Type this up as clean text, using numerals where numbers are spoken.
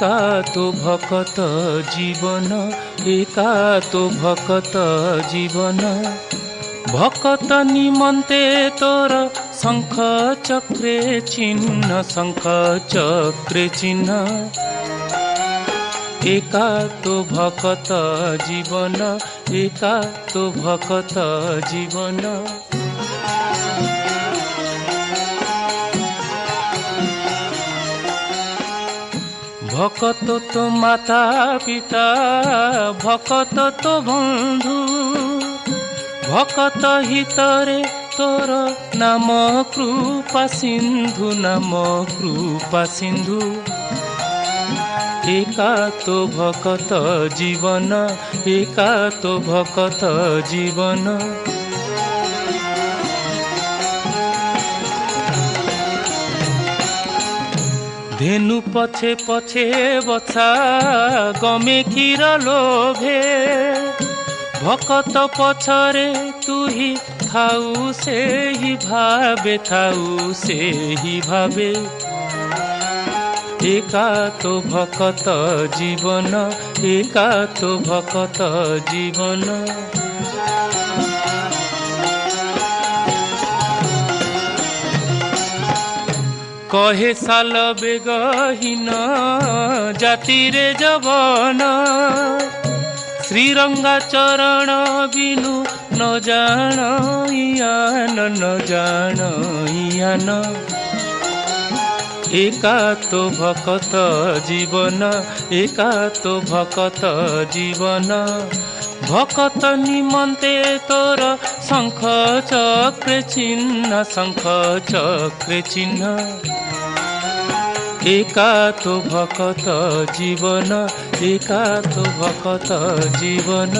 एका तो भकत जीवन, एका तो भकत जीवन। भकत निमन्ते तोर शंख चक्रे चिन्ह, शंख चक्रे चिन्ह। एका तो भकत जीवन, एका तो भकत जीवन। भकत तो माता पिता, भकत तो बंधु, भकत हितरे तोर नाम कृपा सिंधु, नाम कृपा सिंधु। एका तो भकत जीवन, एका तो भकत जीवन। धेनु पछे पछे बछा गमे क्षीर लोभे, भकत पछरे तू ही थाऊ से ही भावे, थाऊ से ही भावे। एका तो भकत जीवन, एका तो भकत जीवन। कहे साल बेगहीन जाति रे जवन, श्रीरंगा चरण बिनु न जान इयान, न जान इयान। एका तो भकत जीवन, एका तो भकत जीवन। भकत निमन्ते तोर शंख चक्र चिन्ह, शंख चक्र चिन्ह। एका तो भकत जीवन, एका तो भकत जीवन।